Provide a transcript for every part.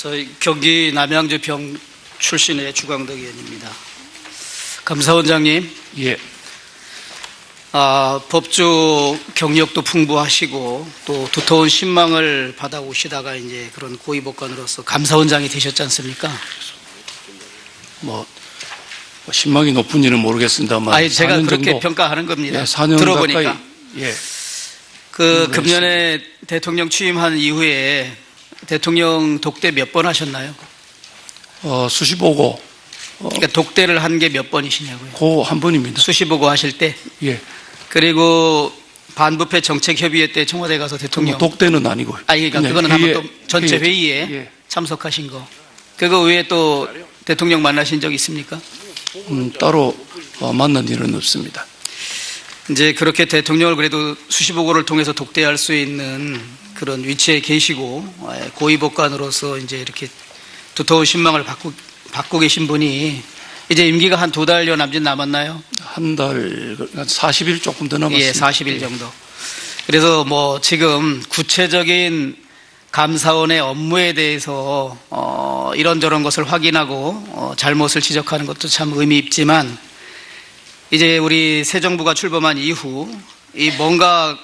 저희 경기 남양주 병 출신의 주광덕 의원입니다. 감사원장님, 예. 법조 경력도 풍부하시고 또 두터운 신망을 받아오시다가 이제 그런 고위법관으로서 감사원장이 되셨지 않습니까? 신망이 높은지는 모르겠습니다만. 아니, 제가 그렇게 정도, 평가하는 겁니다. 예, 4년 들어보니까. 가까이, 예. 금년에 대통령 취임한 이후에 대통령 독대 몇 번 하셨나요? 수시보고. 그러니까 독대를 한 게 몇 번이시냐고요? 그 한 번입니다. 수시보고 하실 때? 예. 그리고 반부패 정책협의회 때 청와대 가서 대통령. 독대는 아니고요. 그러니까 그거는 한번 또 전체 회의에 예. 참석하신 거. 그거 외에 또 대통령 만나신 적 있습니까? 따로 만난 일은 없습니다. 이제 그렇게 대통령을 그래도 수시보고를 통해서 독대할 수 있는 그런 위치에 계시고 고위법관으로서 이제 이렇게 두터운 신망을 받고 계신 분이 이제 임기가 한 2달여 남짓 남았나요? 한 달, 40일 조금 더 남았습니다. 예, 40일 정도. 그래서 지금 구체적인 감사원의 업무에 대해서 이런저런 것을 확인하고 잘못을 지적하는 것도 참 의미 있지만 이제 우리 새 정부가 출범한 이후 이 뭔가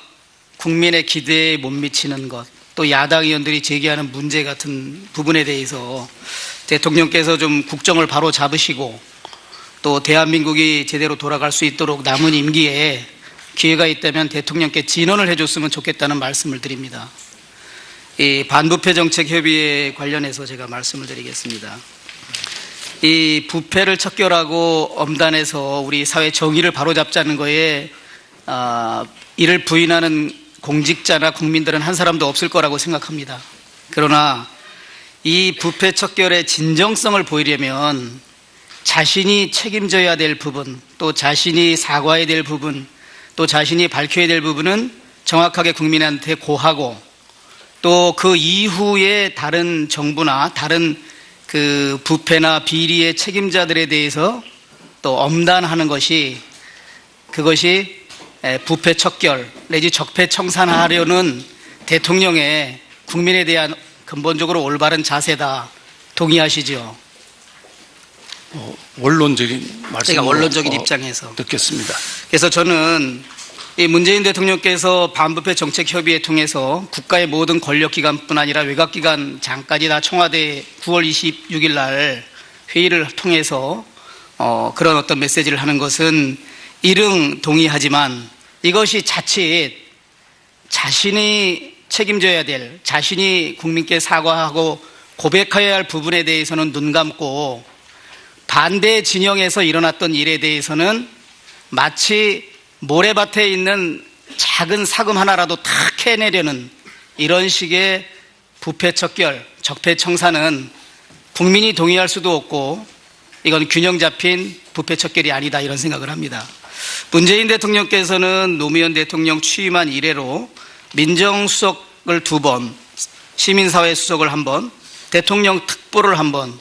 국민의 기대에 못 미치는 것, 또 야당 의원들이 제기하는 문제 같은 부분에 대해서 대통령께서 좀 국정을 바로 잡으시고 또 대한민국이 제대로 돌아갈 수 있도록 남은 임기에 기회가 있다면 대통령께 진언을 해줬으면 좋겠다는 말씀을 드립니다. 이 반부패 정책 협의회 관련해서 제가 말씀을 드리겠습니다. 이 부패를 척결하고 엄단해서 우리 사회 정의를 바로잡자는 거에 이를 부인하는 공직자나 국민들은 한 사람도 없을 거라고 생각합니다. 그러나 이 부패 척결의 진정성을 보이려면 자신이 책임져야 될 부분, 또 자신이 사과해야 될 부분, 또 자신이 밝혀야 될 부분은 정확하게 국민한테 고하고 또 그 이후에 다른 정부나 다른 그 부패나 비리의 책임자들에 대해서 또 엄단하는 것이 그것이 부패 척결 내지 적폐 청산하려는 대통령의 국민에 대한 근본적으로 올바른 자세다. 동의하시죠? 원론적인 말씀. 제가 원론적인 입장에서 듣겠습니다. 그래서 저는 이 문재인 대통령께서 반부패 정책협의회 통해서 국가의 모든 권력기관뿐 아니라 외곽기관 장까지 다 청와대 9월 26일 날 회의를 통해서 그런 어떤 메시지를 하는 것은 일응 동의하지만 이것이 자칫 자신이 책임져야 될, 자신이 국민께 사과하고 고백해야 할 부분에 대해서는 눈 감고 반대 진영에서 일어났던 일에 대해서는 마치 모래밭에 있는 작은 사금 하나라도 탁 캐내려는 이런 식의 부패 척결, 적폐 청산은 국민이 동의할 수도 없고 이건 균형 잡힌 부패 척결이 아니다 이런 생각을 합니다. 문재인 대통령께서는 노무현 대통령 취임한 이래로 민정수석을 2번, 시민사회 수석을 1번, 대통령 특보를 1번,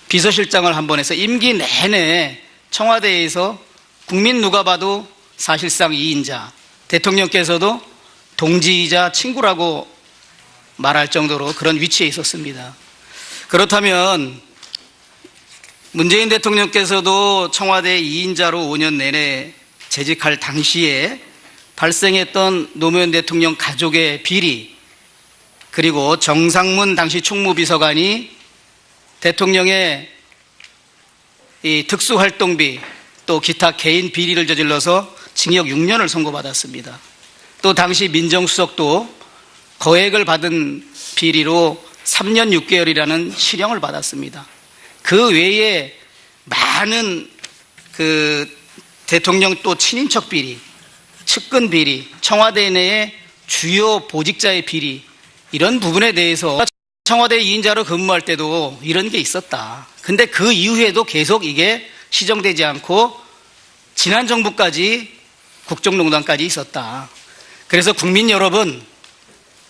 비서실장을 1번 해서 임기 내내 청와대에서 국민 누가 봐도 사실상 2인자, 대통령께서도 동지이자 친구라고 말할 정도로 그런 위치에 있었습니다. 그렇다면 문재인 대통령께서도 청와대 2인자로 5년 내내 재직할 당시에 발생했던 노무현 대통령 가족의 비리, 그리고 정상문 당시 총무비서관이 대통령의 이 특수활동비 또 기타 개인 비리를 저질러서 징역 6년을 선고받았습니다. 또 당시 민정수석도 거액을 받은 비리로 3년 6개월이라는 실형을 받았습니다. 그 외에 많은 대통령 또 친인척 비리, 측근 비리, 청와대 내의 주요 보직자의 비리, 이런 부분에 대해서 청와대 2인자로 근무할 때도 이런 게 있었다. 근데 그 이후에도 계속 이게 시정되지 않고 지난 정부까지 국정농단까지 있었다. 그래서 국민 여러분,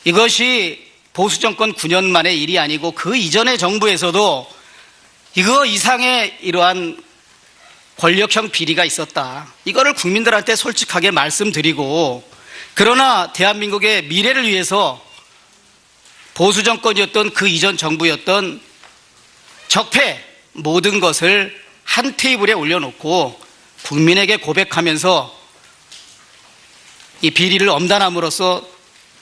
이것이 보수정권 9년 만의 일이 아니고 그 이전의 정부에서도 이거 이상의 이러한 권력형 비리가 있었다. 이거를 국민들한테 솔직하게 말씀드리고, 그러나 대한민국의 미래를 위해서 보수정권이었던 그 이전 정부였던 적폐 모든 것을 한 테이블에 올려놓고 국민에게 고백하면서 이 비리를 엄단함으로써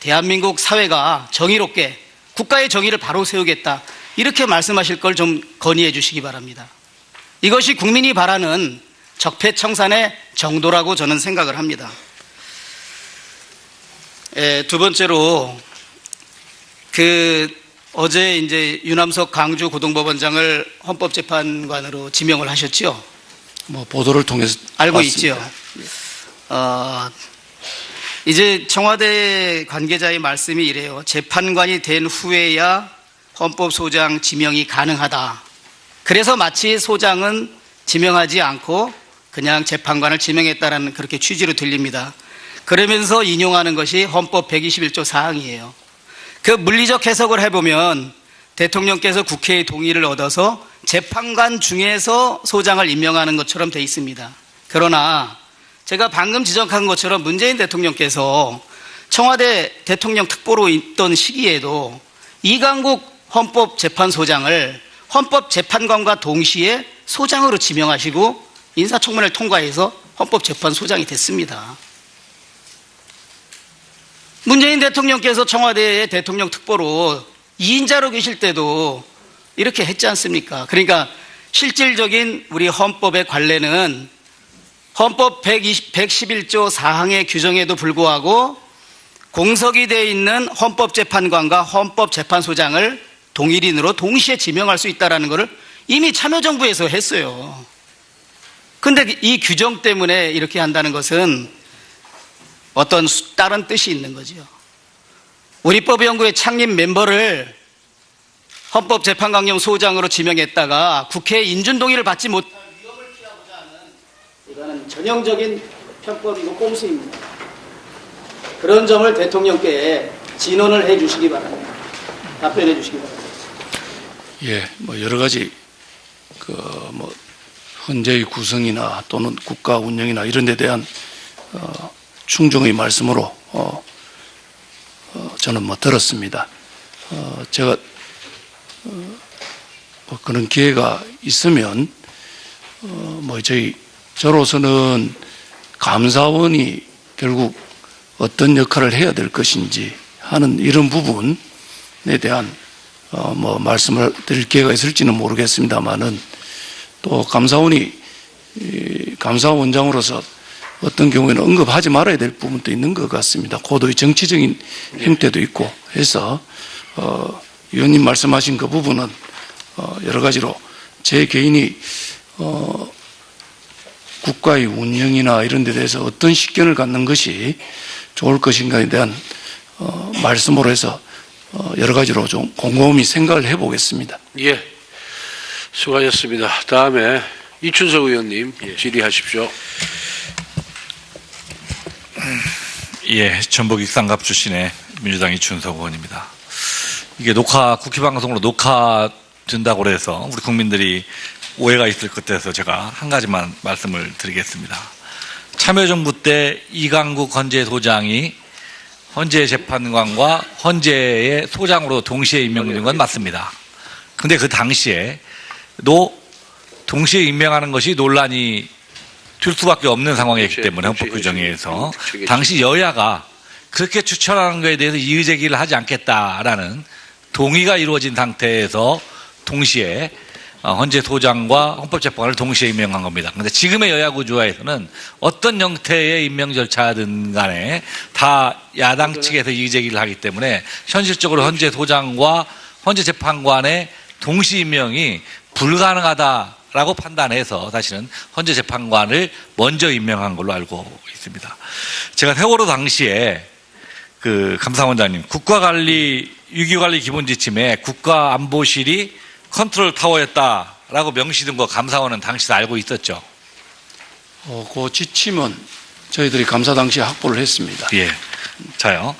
대한민국 사회가 정의롭게 국가의 정의를 바로 세우겠다, 이렇게 말씀하실 걸 좀 건의해 주시기 바랍니다. 이것이 국민이 바라는 적폐청산의 정도라고 저는 생각을 합니다. 두 번째로 어제 이제 유남석 강주 고등법원장을 헌법재판관으로 지명을 하셨죠? 뭐 보도를 통해서 알고 봤습니다. 있죠. 이제 청와대 관계자의 말씀이 이래요. 재판관이 된 후에야 헌법소장 지명이 가능하다. 그래서 마치 소장은 지명하지 않고 그냥 재판관을 지명했다라는 그렇게 취지로 들립니다. 그러면서 인용하는 것이 헌법 121조 사항이에요. 그 물리적 해석을 해보면 대통령께서 국회의 동의를 얻어서 재판관 중에서 소장을 임명하는 것처럼 돼 있습니다. 그러나 제가 방금 지적한 것처럼 문재인 대통령께서 청와대 대통령 특보로 있던 시기에도 이강국 헌법재판소장을 헌법재판관과 동시에 소장으로 지명하시고 인사청문회를 통과해서 헌법재판소장이 됐습니다. 문재인 대통령께서 청와대의 대통령 특보로 2인자로 계실 때도 이렇게 했지 않습니까? 그러니까 실질적인 우리 헌법의 관례는 헌법 111조 4항의 규정에도 불구하고 공석이 되어 있는 헌법재판관과 헌법재판소장을 동일인으로 동시에 지명할 수 있다는 것을 이미 참여정부에서 했어요. 그런데 이 규정 때문에 이렇게 한다는 것은 어떤 다른 뜻이 있는 거죠. 우리법연구의 창립 멤버를 헌법재판관용 소장으로 지명했다가 국회의 인준동의를 받지 못할 위험을 피하고자 하는, 이거는 전형적인 편법이고 꼼수입니다. 그런 점을 대통령께 진언을 해 주시기 바랍니다. 답변해 주시기 바랍니다. 예, 뭐 여러 가지 헌재의 구성이나 또는 국가 운영이나 이런 데 대한 충정의 말씀으로 저는 뭐 들었습니다. 제가 뭐 그런 기회가 있으면 저로서는 감사원이 결국 어떤 역할을 해야 될 것인지 하는 이런 부분에 대한 뭐 말씀을 드릴 기회가 있을지는 모르겠습니다만은, 또 감사원장으로서 어떤 경우에는 언급하지 말아야 될 부분도 있는 것 같습니다. 고도의 정치적인 형태도 있고 해서 의원님 말씀하신 그 부분은 여러 가지로 제 개인이 국가의 운영이나 이런 데 대해서 어떤 식견을 갖는 것이 좋을 것인가에 대한 말씀으로 해서 여러 가지로 좀 곰곰이 생각을 해보겠습니다. 예, 수고하셨습니다. 다음에 이춘석 의원님 질의하십시오. 예, 전북 익산갑 출신의 민주당 이춘석 의원입니다. 이게 국회 방송으로 녹화된다고 해서 우리 국민들이 오해가 있을 것 같아서 제가 한 가지만 말씀을 드리겠습니다. 참여정부 때 이강국 헌재소장이 헌재재판관과 헌재의 소장으로 동시에 임명된 건 맞습니다. 근데 그 당시에도 동시에 임명하는 것이 논란이 될 수밖에 없는 상황이었기 때문에 헌법 규정에 의해서 당시 여야가 그렇게 추천하는 것에 대해서 이의제기를 하지 않겠다라는 동의가 이루어진 상태에서 동시에 헌재소장과 헌법재판관을 동시에 임명한 겁니다. 그런데 지금의 여야 구조화에서는 어떤 형태의 임명 절차든 간에 다 야당 측에서 이의제기를 하기 때문에 현실적으로 헌재소장과 헌재재판관의 동시 임명이 불가능하다라고 판단해서 사실은 헌재재판관을 먼저 임명한 걸로 알고 있습니다. 제가 세월호 당시에 감사원장님 위기관리 기본지침에 국가안보실이 컨트롤 타워였다라고 명시된 거 감사원은 당시에 알고 있었죠. 그 지침은 저희들이 감사 당시에 확보를 했습니다. 예. 자요.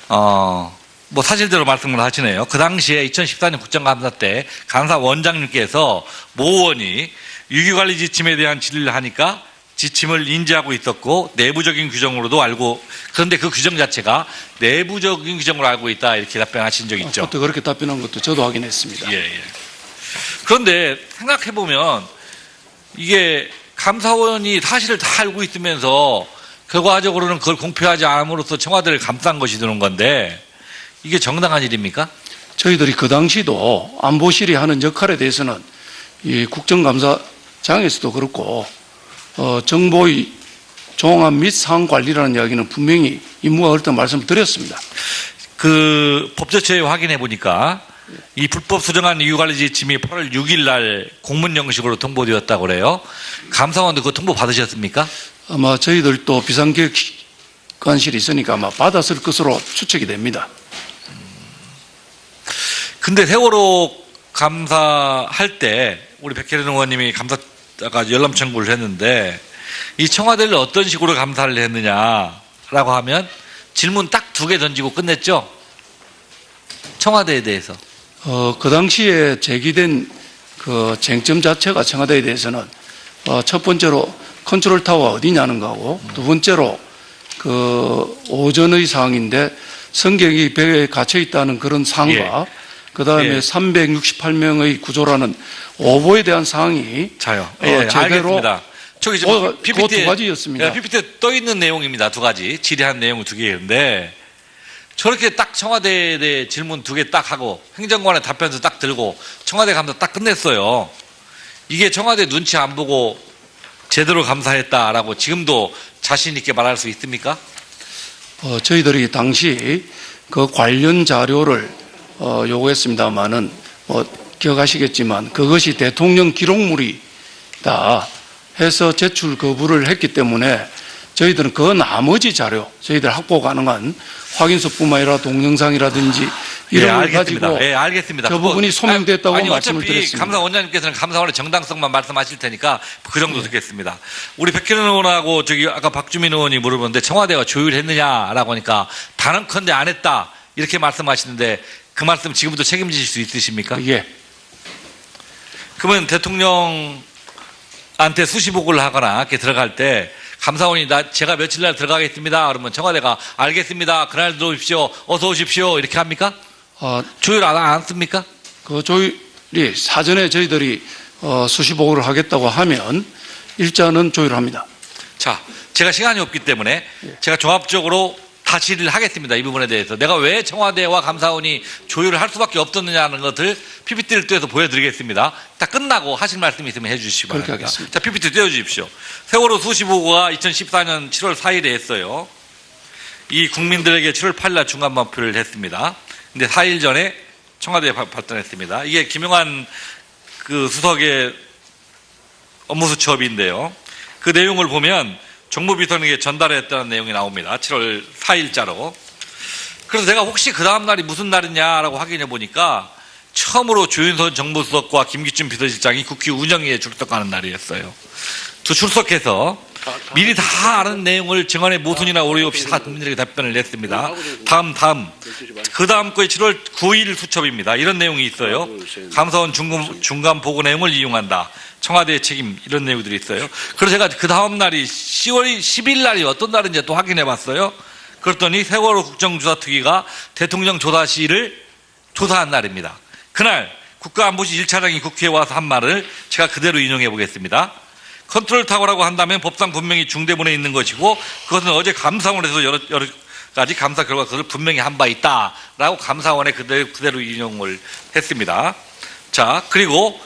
뭐 사실대로 말씀을 하시네요. 그 당시에 2014년 국정감사 때 감사원장님께서 모 의원이 위기관리 지침에 대한 질의를 하니까 지침을 인지하고 있었고 내부적인 규정으로도 알고, 그런데 그 규정 자체가 내부적인 규정으로 알고 있다 이렇게 답변하신 적 있죠. 그것도 그렇게 답변한 것도 저도 확인했습니다. 예, 예. 그런데 생각해보면 이게 감사원이 사실을 다 알고 있으면서 결과적으로는 그걸 공표하지 않음으로써 청와대를 감싼 것이 되는 건데 이게 정당한 일입니까? 저희들이 그 당시도 안보실이 하는 역할에 대해서는 이 국정감사장에서도 그렇고 정보의 종합 및 상황 관리라는 이야기는 분명히 임무가 그렇다는 말씀을 드렸습니다. 그 법제처에 확인해 보니까 이 불법 수정한 이유관리 지침이 8월 6일 날 공문 형식으로 통보되었다고 그래요. 감사원도 그 통보 받으셨습니까? 아마 저희들도 비상계획관실이 있으니까 아마 받았을 것으로 추측이 됩니다. 근데 세월호 감사할 때 우리 백혜련 의원님이 감사가 열람 청구를 했는데 이 청와대를 어떤 식으로 감사를 했느냐라고 하면 질문 딱 2개 던지고 끝냈죠. 청와대에 대해서. 그 당시에 제기된 그 쟁점 자체가 청와대에 대해서는 첫 번째로 컨트롤 타워가 어디냐는 거고 두 번째로 그 오전의 상황인데 성격이 배에 갇혀 있다는 그런 상황과 그 다음에 368명의 구조라는 오보에 대한 사항이 자요. 제대로 알겠습니다. 저기 그 PPT에 두 가지였습니다. PPT에 떠 있는 내용입니다. 2가지 질의한 내용 2개인데 저렇게 딱 청와대에 대해 질문 2개 딱 하고 행정관의 답변서 딱 들고 청와대 감사 딱 끝냈어요. 이게 청와대 눈치 안 보고 제대로 감사했다라고 지금도 자신 있게 말할 수 있습니까? 저희들이 당시 그 관련 자료를 요구했습니다만은 기억하시겠지만 그것이 대통령 기록물이다 해서 제출 거부를 했기 때문에 저희들은 그 나머지 자료, 저희들 확보 가능한 확인서뿐만 아니라 동영상이라든지 이런 걸 가지고 알겠습니다. 저 부분이 소명됐다고 아니, 말씀을 어차피 드렸습니다. 감사원장님께서는 감사원의 정당성만 말씀하실 테니까 그 정도 듣겠습니다. 우리 백혜련 의원하고 저기 아까 박주민 의원이 물어보는데 청와대가 조율했느냐라고 하니까 단언컨대 안 했다 이렇게 말씀하시는데 그 말씀 지금부터 책임지실 수 있으십니까? 예. 그러면 대통령한테 수시보고를 하거나 이렇게 들어갈 때 감사원이 제가 며칠 날 들어가겠습니다. 그러면 청와대가 알겠습니다. 그날 들어오십시오. 어서 오십시오. 이렇게 합니까? 조율 안 않습니까? 그 조율이 사전에 저희들이 수시보고를 하겠다고 하면 일자는 조율합니다. 자, 제가 시간이 없기 때문에 제가 종합적으로 다 질의를 하겠습니다. 이 부분에 대해서. 내가 왜 청와대와 감사원이 조율을 할 수밖에 없었느냐는 것을 PPT를 떼서 보여드리겠습니다. 다 끝나고 하실 말씀이 있으면 해주시기 바랍니다. 그렇게 하겠습니다. 자, PPT 떼어주십시오. 세월호 수시보고가 2014년 7월 4일에 했어요. 이 국민들에게 7월 8일 중간 발표를 했습니다. 근데 4일 전에 청와대에 발전했습니다. 이게 김용환 그 수석의 업무수첩인데요. 그 내용을 보면 정무비서에게 전달했다는 내용이 나옵니다. 7월 4일자로. 그래서 제가 혹시 그 다음 날이 무슨 날이냐라고 확인해 보니까 처음으로 조윤선 정무수석과 김기춘 비서실장이 국회 운영위에 출석하는 날이었어요. 두 출석해서 미리 다 아는 내용을 증언의 모순이나 오류 없이 다 국민들에게 답변을 냈습니다. 그 다음 거에 7월 9일 수첩입니다. 이런 내용이 있어요. 감사원 중간 보고 내용을 이용한다. 청와대의 책임 이런 내용들이 있어요. 그래서 제가 그 다음 날이 10월 10일 날이 어떤 날인지 또 확인해 봤어요. 그랬더니 세월호 국정조사특위가 대통령 조사실을 조사한 날입니다. 그날 국가안보실 1차장이 국회에 와서 한 말을 제가 그대로 인용해 보겠습니다. 컨트롤 타워라고 한다면 법상 분명히 중대본에 있는 것이고 그것은 어제 감사원에서 여러 가지 감사 결과 그것을 분명히 한 바 있다라고 감사원에 그대로 인용을 했습니다. 자, 그리고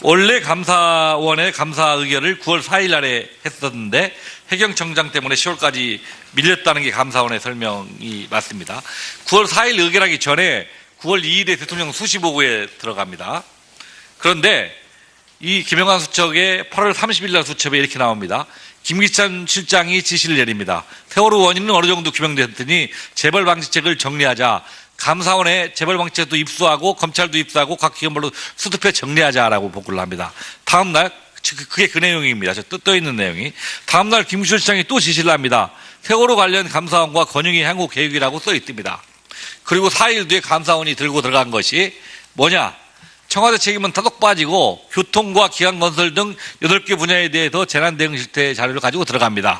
원래 감사원의 감사 의결을 9월 4일 날에 했었는데 해경청장 때문에 10월까지 밀렸다는 게 감사원의 설명이 맞습니다. 9월 4일 의결하기 전에 9월 2일에 대통령 수시보고에 들어갑니다. 그런데 이 김영환 수석의 8월 30일 날 수첩에 이렇게 나옵니다. 김기찬 실장이 지시를 내립니다. 세월호 원인은 어느 정도 규명됐더니 재벌방지책을 정리하자. 감사원에 재벌방지책도 입수하고 검찰도 입수하고 각 기관별로 수습해 정리하자라고 보고를 합니다. 다음 날 그게 그 내용입니다. 떠 있는 내용이. 다음 날 김기춘 실장이 또 지시를 합니다. 세월호 관련 감사원과 권영희 향후 계획이라고 써 있습니다. 그리고 4일 뒤에 감사원이 들고 들어간 것이 뭐냐? 청와대 책임은 타독 빠지고 교통과 기관건설 등 8개 분야에 대해서 재난대응실태 자료를 가지고 들어갑니다.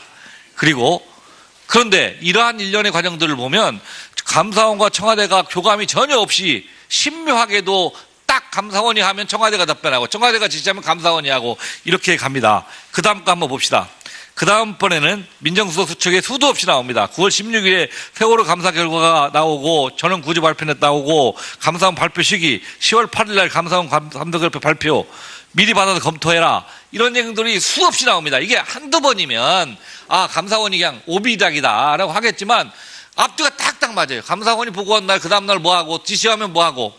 그런데 이러한 일련의 과정들을 보면 감사원과 청와대가 교감이 전혀 없이 신묘하게도 딱 딱 감사원이 하면 청와대가 답변하고 청와대가 지시하면 감사원이 하고 이렇게 갑니다. 그 다음 거 한번 봅시다. 그 다음번에는 민정수석 수측에 수도 없이 나옵니다. 9월 16일에 세월호 감사 결과가 나오고 전원 구조 발표는 나오고 감사원 발표 시기 10월 8일 날 감사원 감사결표 발표 미리 받아서 검토해라. 이런 내용들이 수없이 나옵니다. 이게 한두 번이면 아 감사원이 그냥 오비작이다라고 하겠지만 앞뒤가 딱딱 맞아요. 감사원이 보고한 날 그 다음날 뭐하고 지시하면 뭐하고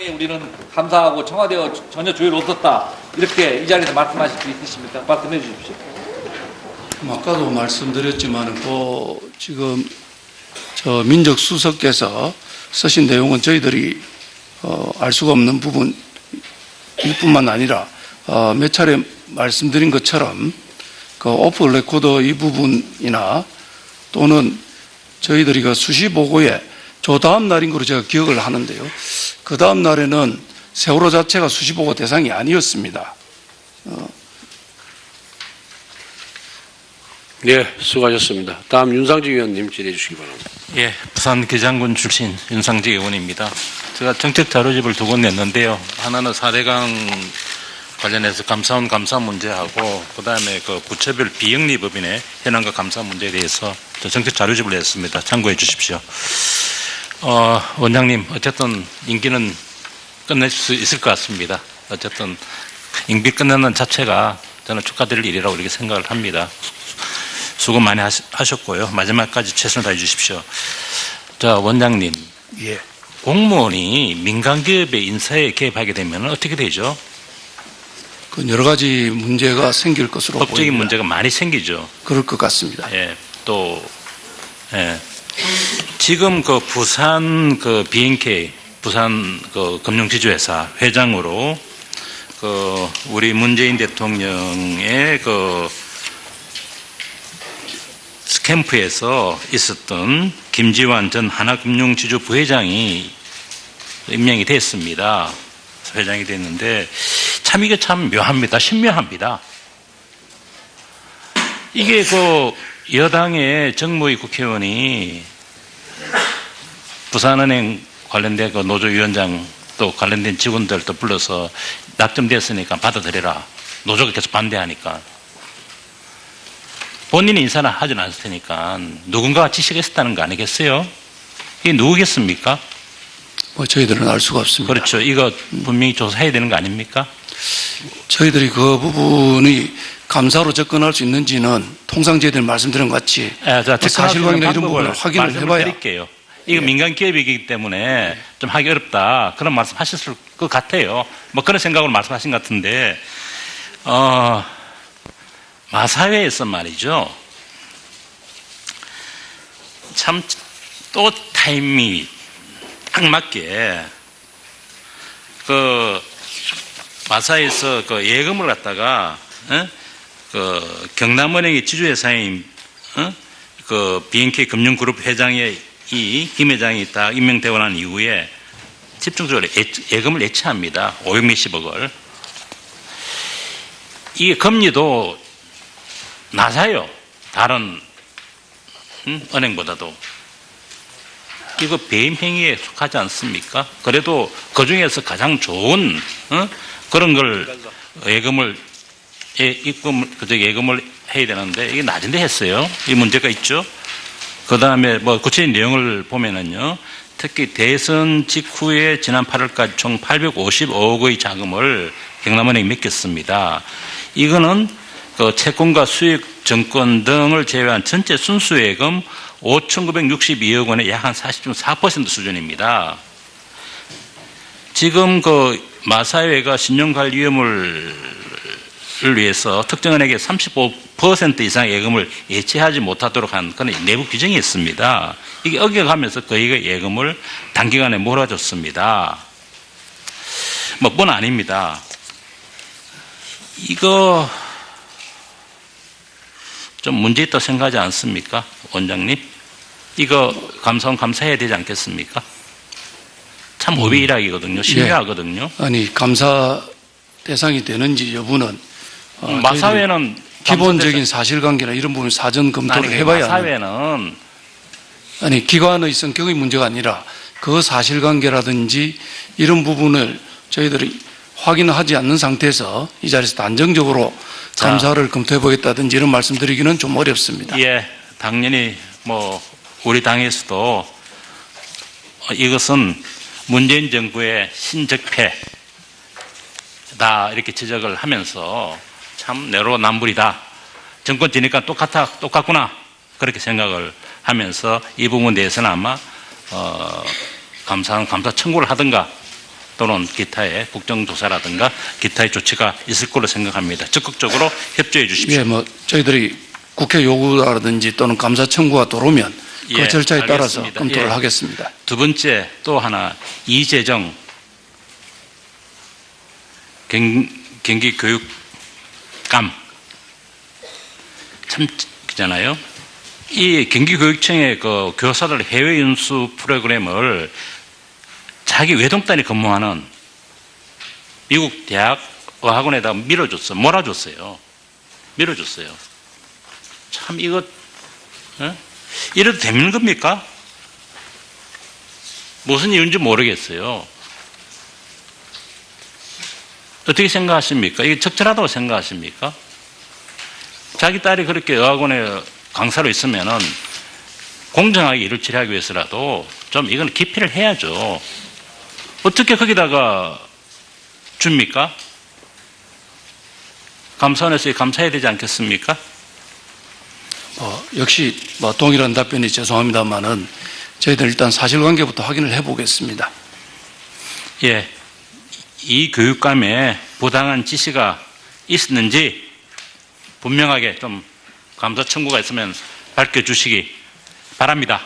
우리는 감사하고 청와대와 전혀 조율 없었다. 이렇게 이 자리에서 말씀하실 수 있으십니까? 말씀해 주십시오. 아까도 말씀드렸지만 지금 저 민정수석께서 쓰신 내용은 저희들이 알 수가 없는 부분일 뿐만 아니라 몇 차례 말씀드린 것처럼 그 오프 레코더 이 부분이나 또는 저희들이 그 수시 보고에 저 다음 날인 거로 제가 기억을 하는데요. 그 다음 날에는 세월호 자체가 수시 보고 대상이 아니었습니다. 네, 수고하셨습니다. 다음 윤상직 의원님 질의해 주시기 바랍니다. 예, 부산 기장군 출신 윤상직 의원입니다. 제가 정책 자료집을 두 권 냈는데요. 하나는 4대강 관련해서 감사원 감사 문제하고 그다음에 그 부처별 비영리법인의 현황과 감사 문제에 대해서 정책 자료집을 냈습니다. 참고해 주십시오. 원장님, 어쨌든 임기는 끝낼 수 있을 것 같습니다. 어쨌든 임기 끝내는 자체가 저는 축하드릴 일이라고 이렇게 생각을 합니다. 수고 많이 하셨고요. 마지막까지 최선을 다해 주십시오. 자, 원장님. 예. 공무원이 민간기업의 인사에 개입하게 되면 어떻게 되죠? 그 여러 가지 문제가 생길 것으로 법적인 보입니다. 문제가 많이 생기죠. 그럴 것 같습니다. 예, 지금 그 부산 그 BNK 부산 그 금융지주회사 회장으로 그 우리 문재인 대통령의 그 스캠프에서 있었던 김지환 전 하나금융지주 부회장이 임명이 됐습니다. 회장이 됐는데 참 이게 참 묘합니다. 신묘합니다. 이게 그 여당의 정무위 국회의원이 부산은행 관련된 그 노조위원장 또 관련된 직원들 또 불러서 낙점됐으니까 받아들여라. 노조가 계속 반대하니까. 본인이 인사는 하진 않을 테니까 누군가가 지시했었다는 거 아니겠어요? 이게 누구겠습니까? 뭐 저희들은 알 수가 없습니다. 그렇죠. 이거 분명히 조사해야 되는 거 아닙니까? 저희들이 그 부분이 감사로 접근할 수 있는지는 통상 저희들 말씀드린 것 같이 사실관계나 이런 부분을 확인을 해봐야. 드릴게요. 이거 민간 기업이기 때문에 좀 하기 어렵다. 그런 말씀 하셨을 것 같아요. 뭐 그런 생각으로 말씀하신 것 같은데, 마사회에서 말이죠. 참 또 타이밍이 딱 맞게 그 마사에서 그 예금을 갖다가 그 경남은행의 지주회사인 그 BNK 금융그룹 회장의 이 김 회장이 딱 임명되고 난 이후에 집중적으로 예금을 예치합니다. 500몇십억을. 이게 금리도 낮아요. 다른 은행보다도. 이거 배임 행위에 속하지 않습니까? 그래도 그 중에서 가장 좋은 그런 걸 예금을 해야 되는데 이게 낮은데 했어요. 이 문제가 있죠. 그 다음에 뭐 구체적인 내용을 보면은요, 특히 대선 직후에 지난 8월까지 총 855억의 자금을 경남은행이 맡겼습니다. 이거는 그 채권과 수익 증권 등을 제외한 전체 순수예금 5,962억 원의 약 한 40.4% 수준입니다. 지금 그 마사회가 신용관리 위험을 위해서 특정 은행에 35% 이상 예금을 예치하지 못하도록 한 그런 내부 규정이 있습니다. 이게 어겨가면서 거기가 예금을 단기간에 몰아줬습니다. 뭐 뿐 아닙니다. 이거 좀 문제 있다고 생각하지 않습니까? 원장님? 이거 감사원 감사해야 되지 않겠습니까? 참 오비일학이거든요. 신뢰하거든요. 예. 아니 감사 대상이 되는지 여부는 마사회는 기본적인 사실관계나 이런 부분 사전 검토를 해봐야 마사회는 아니 기관의 성격의 문제가 아니라 그 사실관계라든지 이런 부분을 저희들이 확인하지 않는 상태에서 이 자리에서 단정적으로 감사를 검토해 보겠다든지 이런 말씀드리기는 좀 어렵습니다. 예, 당연히 뭐 우리 당에서도 이것은 문재인 정부의 신적폐다 이렇게 지적을 하면서 참 내로남불이다. 정권 지니까 똑같구나 그렇게 생각을 하면서 이 부분에 대해서는 아마 감사 청구를 하든가 또는 기타의 국정조사라든가 기타의 조치가 있을 거로 생각합니다. 적극적으로 협조해 주십시오. 예, 뭐 저희들이 국회 요구라든지 또는 감사 청구가 들어오면 그 예, 절차에 따라서 알겠습니다. 검토를 예. 하겠습니다. 두 번째 또 하나 이재정 경기교육감 참 있잖아요. 이 경기교육청의 그 교사들 해외 연수 프로그램을 자기 외동딸이 근무하는 미국 대학 어학원에다 몰아줬어요. 밀어줬어요. 참 이거 이래도 되는 겁니까? 무슨 이유인지 모르겠어요. 어떻게 생각하십니까? 이게 적절하다고 생각하십니까? 자기 딸이 그렇게 어학원에 강사로 있으면은 공정하게 일을 처리하기 위해서라도 좀 이건 기피를 해야죠. 어떻게 거기다가 줍니까? 감사원에서 감사해야 되지 않겠습니까? 역시 동일한 답변이 죄송합니다만은 저희들 일단 사실관계부터 확인을 해보겠습니다. 예, 이 교육감에 부당한 지시가 있었는지 분명하게 좀 감사 청구가 있으면 밝혀주시기 바랍니다.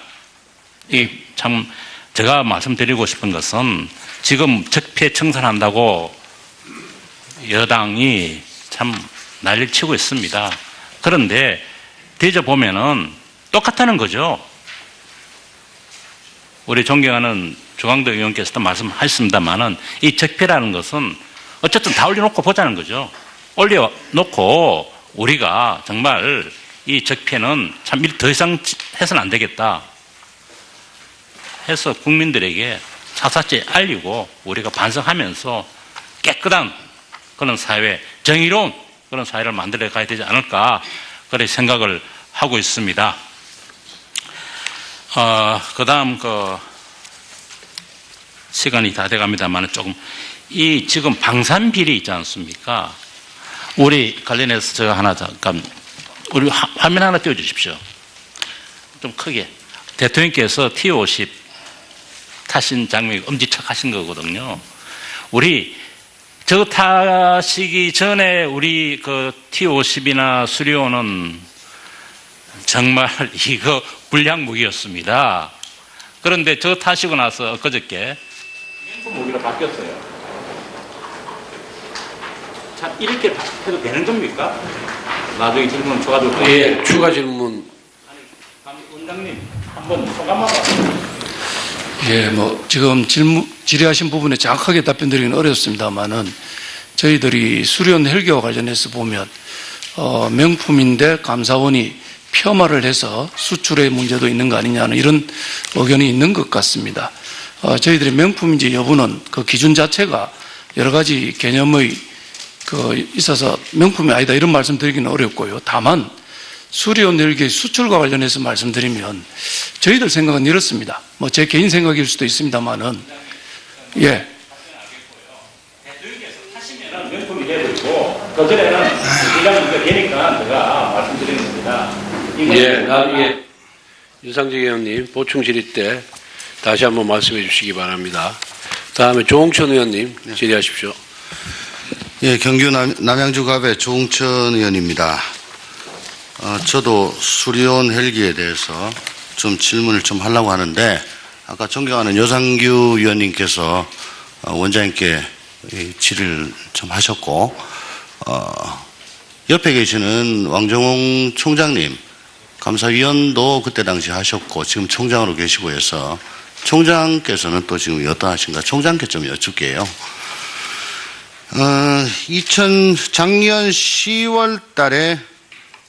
이 참 제가 말씀드리고 싶은 것은 지금 적폐 청산한다고 여당이 참 난리를 치고 있습니다. 그런데 뒤져보면은 똑같다는 거죠. 우리 존경하는 조광덕 의원께서도 말씀하셨습니다만은 이 적폐라는 것은 어쨌든 다 올려놓고 보자는 거죠. 올려놓고 우리가 정말 이 적폐는 참 더 이상 해서는 안 되겠다 해서 국민들에게 차사치 알리고 우리가 반성하면서 깨끗한 그런 사회, 정의로운 그런 사회를 만들어 가야 되지 않을까 그렇게 생각을 하고 있습니다. 그 다음 시간이 다 돼갑니다만 조금 이 지금 방산 비리 있지 않습니까? 우리 관련해서 제가 하나 잠깐 우리 화면 하나 띄워주십시오. 좀 크게. 대통령께서 T50 타신 장면이 엄지척하신 거거든요. 우리 저 타시기 전에 우리 그 T50이나 수리오는 정말 이거 불량 무기였습니다. 그런데 저 타시고 나서 엊그저께 명품 무기로 바뀌었어요. 참 이렇게 해도 되는 겁니까? 나중에 질문 줘가지고. 예, 추가 질문. 아니, 원장님 한번 소감하고. 예, 지금 질의하신 부분에 정확하게 답변드리기는 어렵습니다만은 저희들이 수련 헬기와 관련해서 보면 명품인데 감사원이 폄하를 해서 수출에 문제도 있는 거 아니냐는 이런 의견이 있는 것 같습니다. 저희들이 명품인지 여부는 그 기준 자체가 여러 가지 개념의 있어서 명품이 아니다 이런 말씀 드리기는 어렵고요. 다만 수리온 헬기 수출과 관련해서 말씀드리면 저희들 생각은 이렇습니다. 제 개인 생각일 수도 있습니다만은 예. 대통령께서 타시면 명품이 되고 그전에는 불량무기가 되니까 제가 말씀드리는 겁니다. 예, 나중에 윤상직 의원님 보충 질의 때 다시 한번 말씀해 주시기 바랍니다. 다음에 조홍천 의원님 질의하십시오. 예, 경주 남양주갑의 조홍천 의원입니다. 저도 수리온 헬기에 대해서 좀 질문을 좀 하려고 하는데 아까 존경하는 여상규 의원님께서 원장님께 질의를 좀 하셨고 옆에 계시는 왕정홍 총장님 감사위원도 그때 당시 하셨고 지금 총장으로 계시고 해서 총장께서는 또 지금 어떠하신가 총장께 좀 여쭙게요. 작년 10월 달에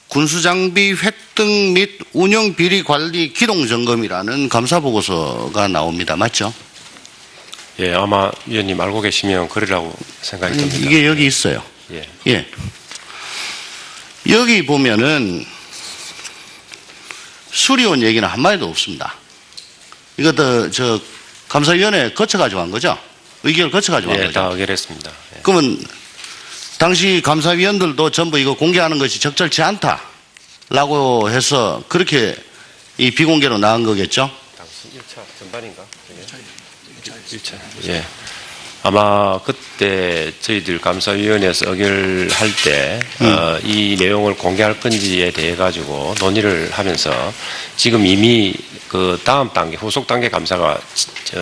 군수장비 획득 및 운영 비리 관리 기동 점검이라는 감사 보고서가 나옵니다. 맞죠? 예, 아마 위원님 알고 계시면 그러라고 생각이 듭니다. 이게 여기 있어요. 예. 예. 여기 보면은 수리원 얘기는 한마디도 없습니다. 이것도 저 감사위원회 거쳐가지고 한 거죠? 의결 거쳐가지고 한 예, 거죠? 다 의결했습니다. 예. 그러면 당시 감사위원들도 전부 이거 공개하는 것이 적절치 않다라고 해서 그렇게 이 비공개로 나온 거겠죠? 당시 1차 전반인가? 1차. 예. 아마 그때 저희들 감사위원회에서 의결할 때, 이 내용을 공개할 건지에 대해 가지고 논의를 하면서 지금 이미 그 다음 단계, 후속 단계 감사가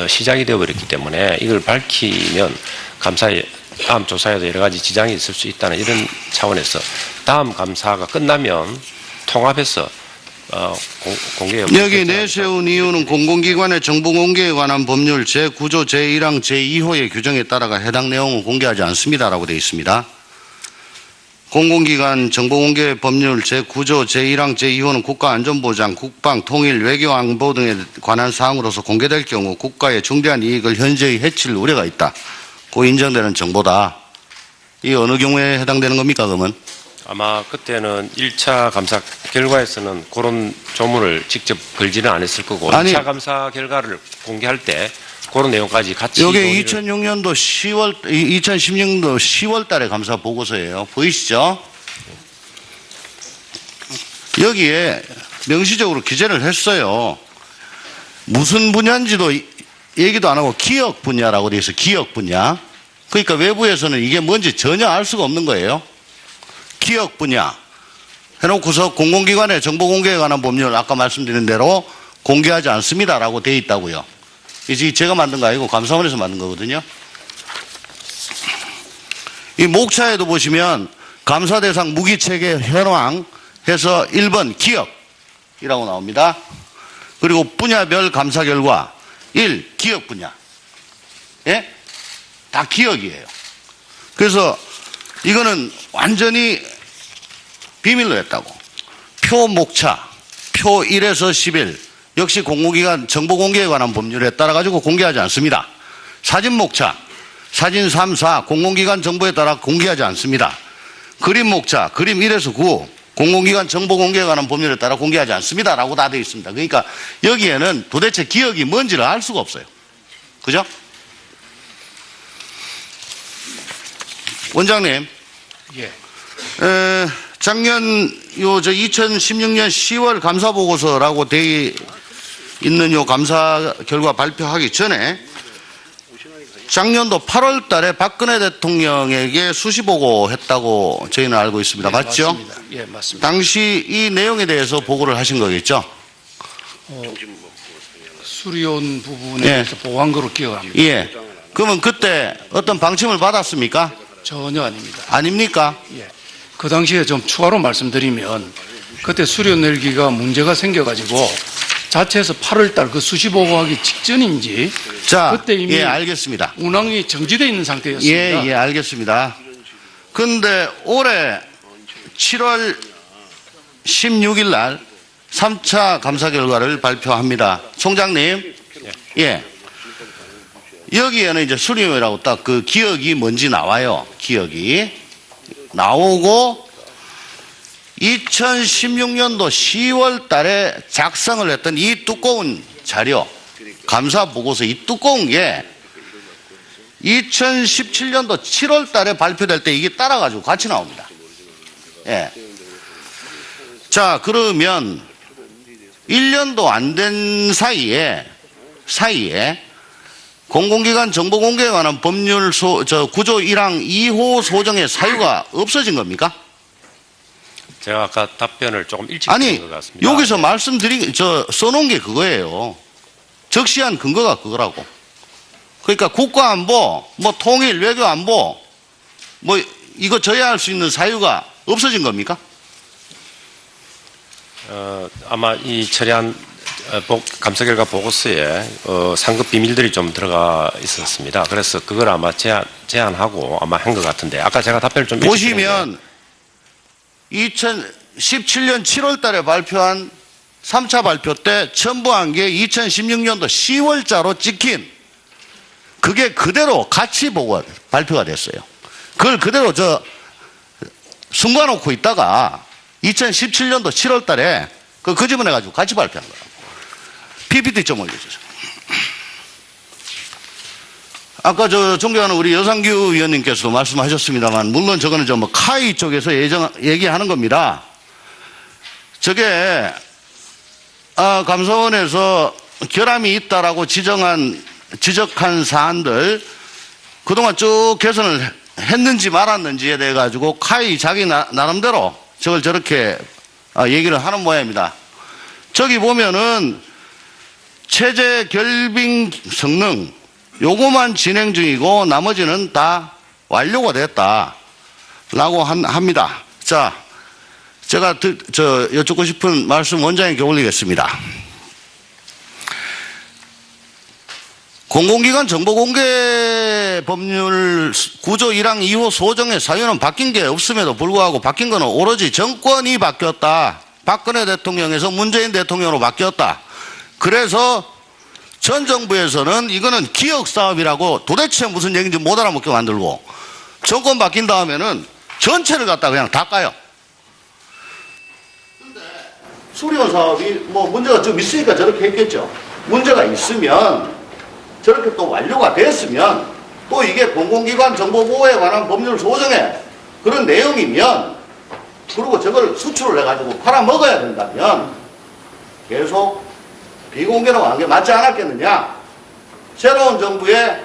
시작이 되어버렸기 때문에 이걸 밝히면 감사에 다음 조사에도 여러 가지 지장이 있을 수 있다는 이런 차원에서 다음 감사가 끝나면 통합해서 공개 여기 내세운 이유는 공공기관의 정보 공개에 관한 법률 제9조 제1항 제2호의 규정에 따라가 해당 내용은 공개하지 않습니다라고 되어 있습니다. 공공기관 정보공개 법률 제9조 제1항 제2호는 국가안전보장, 국방, 통일, 외교, 안보 등에 관한 사항으로서 공개될 경우 국가의 중대한 이익을 현저히 해칠 우려가 있다. 고 인정되는 정보다. 이 어느 경우에 해당되는 겁니까, 그러면? 아마 그때는 1차 감사 결과에서는 그런 조문을 직접 걸지는 않았을 거고 아니, 2차 감사 결과를 공개할 때 그런 내용까지 같이 이게 논의를 2006년도 2016년도 10월 달에 감사 보고서예요. 보이시죠? 여기에 명시적으로 기재를 했어요. 무슨 분야인지도 얘기도 안 하고 기억 분야라고 되어 있어요. 기억 분야. 그러니까 외부에서는 이게 뭔지 전혀 알 수가 없는 거예요. 기억 분야 해놓고서 공공기관의 정보 공개에 관한 법률 아까 말씀드린 대로 공개하지 않습니다라고 되어 있다고요. 이제 제가 만든 거 아니고 감사원에서 만든 거거든요. 이 목차에도 보시면 감사 대상 무기체계 현황 해서 1번 기억이라고 나옵니다. 그리고 분야별 감사 결과 1. 기억 분야. 예? 다 기억이에요. 그래서 이거는 완전히 비밀로 했다고. 표 목차, 표 1에서 11, 역시 공공기관 정보공개에 관한 법률에 따라 가지고 공개하지 않습니다. 사진 목차, 사진 3, 4, 공공기관 정보에 따라 공개하지 않습니다. 그림 목차, 그림 1에서 9, 공공기관 정보공개에 관한 법률에 따라 공개하지 않습니다. 라고 다 되어 있습니다. 그러니까 여기에는 도대체 기억이 뭔지를 알 수가 없어요. 그죠? 원장님. 예. 작년 2016년 10월 감사 보고서라고 되어 있는 요 감사 결과 발표하기 전에 작년도 8월 달에 박근혜 대통령에게 수시 보고했다고 저희는 알고 있습니다. 예, 맞죠? 맞습니다. 예, 맞습니다. 당시 이 내용에 대해서 보고를 하신 거겠죠? 수리원 부분에 예. 대해서 보고한 거로 기억합니다. 예. 그러면 그때 어떤 방침을 받았습니까? 전혀 아닙니다. 아닙니까? 예. 그 당시에 좀 추가로 말씀드리면 그때 수리원 낼기가 문제가 생겨가지고 자체에서 8월달 그 수시 보고하기 직전인지 자, 그때 이미 예, 알겠습니다. 운항이 정지되어 있는 상태였습니다. 예, 예, 알겠습니다. 근데 올해 7월 16일 날 3차 감사 결과를 발표합니다. 총장님, 예. 여기에는 이제 수리원이라고 딱 그 기억이 뭔지 나와요. 기억이. 나오고 2016년도 10월 달에 작성을 했던 이 두꺼운 자료, 감사 보고서 이 두꺼운 게 2017년도 7월 달에 발표될 때 이게 따라가지고 같이 나옵니다. 예. 자, 그러면 1년도 안 된 사이에 공공기관 정보공개에 관한 법률 구조 1항 2호 소정의 사유가 없어진 겁니까? 제가 아까 답변을 조금 일찍 아니, 드린 것 같습니다. 여기서 써놓은 게 그거예요. 적시한 근거가 그거라고. 그러니까 국가안보, 통일, 외교안보, 이거 저해할 수 있는 사유가 없어진 겁니까? 아마 이 처리한 감사 결과 보고서에 상급 비밀들이 좀 들어가 있었습니다. 그래서 그걸 아마 제한하고 아마 한 것 같은데 아까 제가 답변을 좀 보시면 2017년 7월 달에 발표한 3차 발표 때 첨부한 게 2016년도 10월자로 찍힌 그게 그대로 같이 발표가 됐어요. 그걸 그대로 숨겨놓고 있다가 2017년도 7월 달에 그 집어내가지고 같이 발표한 거라고. PPT 좀 올려주세요. 아까 존경하는 우리 여상규 위원님께서도 말씀하셨습니다만, 물론 저거는 뭐 카이 쪽에서 얘기하는 겁니다. 저게, 감사원에서 결함이 있다라고 지적한 사안들, 그동안 쭉 개선을 했는지 말았는지에 대해 가지고 카이 자기 나름대로 저걸 저렇게 얘기를 하는 모양입니다. 저기 보면은 체제 결빙 성능 요거만 진행 중이고 나머지는 다 완료가 됐다라고 합니다. 자, 제가 여쭙고 싶은 말씀 원장님께 올리겠습니다. 공공기관 정보공개 법률 9조 1항 2호 소정의 사유는 바뀐 게 없음에도 불구하고 바뀐 거는 오로지 정권이 바뀌었다. 박근혜 대통령에서 문재인 대통령으로 바뀌었다. 그래서 전 정부에서는 이거는 기억 사업이라고 도대체 무슨 얘기인지 못 알아먹게 만들고, 정권 바뀐 다음에는 전체를 갖다 그냥 다 까요. 근데 수리원 사업이 뭐 문제가 좀 있으니까 저렇게 했겠죠. 문제가 있으면 저렇게 또 완료가 됐으면 또 이게 공공기관 정보보호에 관한 법률 소정의 그런 내용이면, 그리고 저걸 수출을 해가지고 팔아먹어야 된다면 계속 비공개로 한 게 맞지 않았겠느냐. 새로운 정부에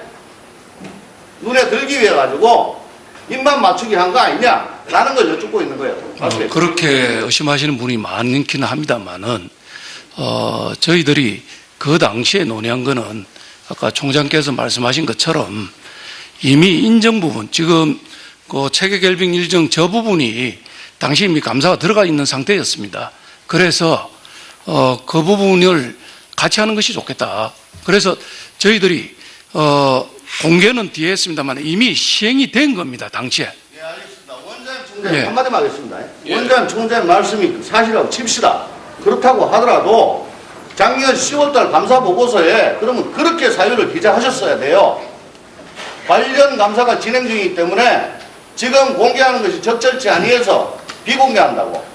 눈에 들기 위해 가지고 입만 맞추기 한 거 아니냐라는 걸 여쭙고 있는 거예요. 그렇게 의심하시는 분이 많기는 합니다만은, 저희들이 그 당시에 논의한 거는 아까 총장께서 말씀하신 것처럼 이미 인정 부분, 지금 그 체계 결빙 일정 저 부분이 당시 이미 감사가 들어가 있는 상태였습니다. 그래서 그 부분을 같이 하는 것이 좋겠다. 그래서 저희들이 공개는 뒤에 했습니다만 이미 시행이 된 겁니다. 당시에. 네, 알겠습니다. 원장님 총장님 한마디만 하겠습니다. 원장님 총장님 말씀이 사실이라고 칩시다. 그렇다고 하더라도 작년 10월달 감사 보고서에 그러면 그렇게 사유를 기재하셨어야 돼요. 관련 감사가 진행 중이기 때문에 지금 공개하는 것이 적절치 아니해서 비공개한다고.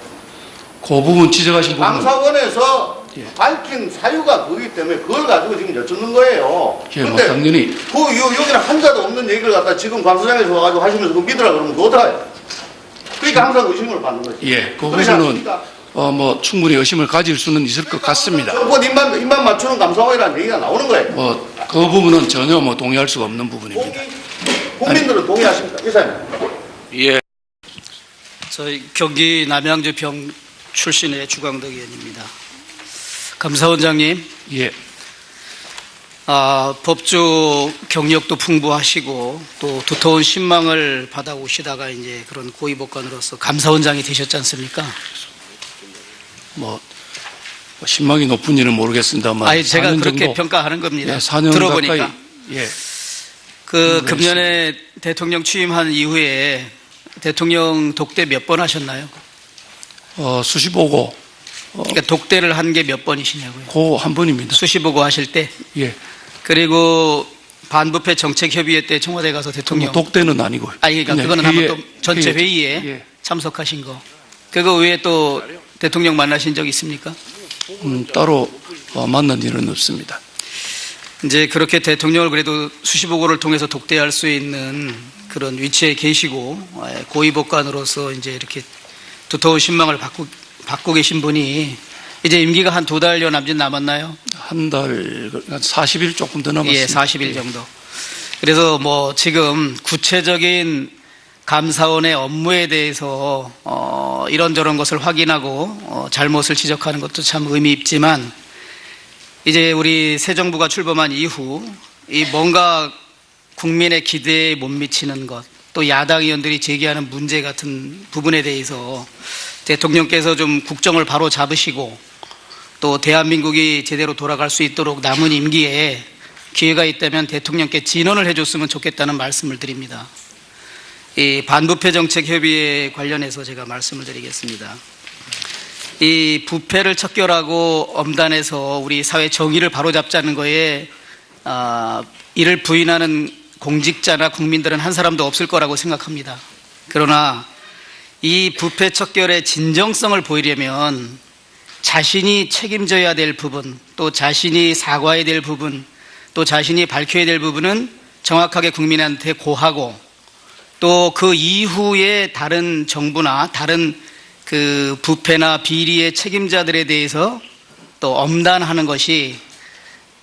그 부분 지적하신 부분. 감사원에서 밝힌 사유가 그거기 때문에 그걸 가지고 지금 여쭙는 거예요. 예, 뭐 근데 당연히 여기는 한자도 없는 얘기를 갖다 지금 감사장에서 와가지고 하시면서 그거 믿으라 그러면 그거 어떡해요? 그러니까 항상 의심을 받는 거죠. 예, 그 부분은 뭐 충분히 의심을 가질 수는 있을 것 같습니다. 정권 입만 맞추는 감사원이라는 얘기가 나오는 거예요. 그 부분은 전혀 동의할 수가 없는 부분입니다. 국민들은 동의하십니까? 이사님. 예. 저희 경기 남양주 병 출신의 주광덕 의원입니다. 감사원장님, 예. 법조 경력도 풍부하시고 또 두터운 신망을 받아오시다가 이제 그런 고위법관으로서 감사원장이 되셨지 않습니까? 뭐 신망이 높은 일은 모르겠습니다만. 아니, 제가 4년 그렇게 정도, 평가하는 겁니다. 예, 4년 들어보니까. 가까이, 예. 금년에 대통령 취임한 이후에 대통령 독대 몇 번 하셨나요? 수시보고. 그러니까 독대를 한 게 몇 번이시냐고요? 그 한 번입니다. 수시보고 하실 때. 예. 그리고 반부패 정책협의회 때 청와대 가서 대통령. 독대는 아니고요. 아니, 그러니까 그거는 한번 또 전체 회의에 예. 참석하신 거. 그거 외에 또 대통령 만나신 적 있습니까? 따로 만난 일은 없습니다. 이제 그렇게 대통령을 그래도 수시보고를 통해서 독대할 수 있는 그런 위치에 계시고 고위법관으로서 이제 이렇게 두터운 신망을 받고 계신 분이 이제 임기가 한 2달여 남짓 남았나요? 한 달, 40일 조금 더 남았습니다. 예, 40일 정도. 그래서 뭐 지금 구체적인 감사원의 업무에 대해서 이런저런 것을 확인하고 잘못을 지적하는 것도 참 의미 있지만, 이제 우리 새 정부가 출범한 이후 이 뭔가 국민의 기대에 못 미치는 것, 또 야당 의원들이 제기하는 문제 같은 부분에 대해서 대통령께서 좀 국정을 바로 잡으시고 또 대한민국이 제대로 돌아갈 수 있도록 남은 임기에 기회가 있다면 대통령께 진언을 해줬으면 좋겠다는 말씀을 드립니다. 이 반부패 정책 협의회 관련해서 제가 말씀을 드리겠습니다. 이 부패를 척결하고 엄단해서 우리 사회 정의를 바로잡자는 거에 이를 부인하는 공직자나 국민들은 한 사람도 없을 거라고 생각합니다. 그러나 이 부패 척결의 진정성을 보이려면 자신이 책임져야 될 부분, 또 자신이 사과해야 될 부분, 또 자신이 밝혀야 될 부분은 정확하게 국민한테 고하고, 또 그 이후에 다른 정부나 다른 그 부패나 비리의 책임자들에 대해서 또 엄단하는 것이,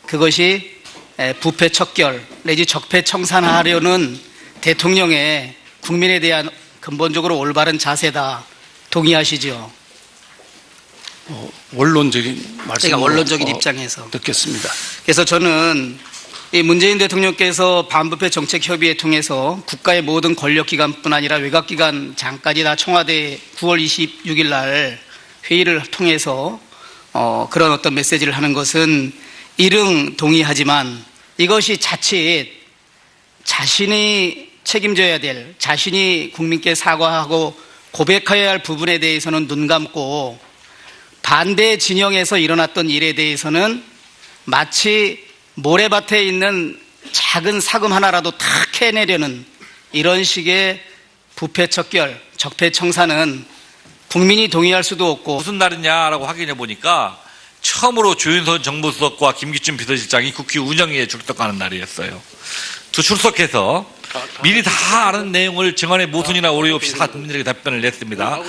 그것이 부패 척결 내지 적폐 청산하려는 대통령의 국민에 대한 근본적으로 올바른 자세다. 동의하시죠? 원론적인 말씀. 제가 원론적인 입장에서 듣겠습니다. 그래서 저는 이 문재인 대통령께서 반부패 정책 협의회 통해서 국가의 모든 권력기관뿐 아니라 외곽기관장까지 다 청와대 9월 26일 날 회의를 통해서 그런 어떤 메시지를 하는 것은 일응 동의하지만, 이것이 자칫 자신이 책임져야 될, 자신이 국민께 사과하고 고백해야 할 부분에 대해서는 눈 감고 반대 진영에서 일어났던 일에 대해서는 마치 모래밭에 있는 작은 사금 하나라도 탁 해내려는 이런 식의 부패 척결, 적폐 청산은 국민이 동의할 수도 없고. 무슨 날이냐라고 확인해 보니까 처음으로 조윤선 정무수석과 김기춘 비서실장이 국회 운영위에 출석하는 날이었어요. 두 출석해서 미리 다 아는 내용을 증언의 모순이나 오류 없이 다 국민들에게 답변을 냈습니다.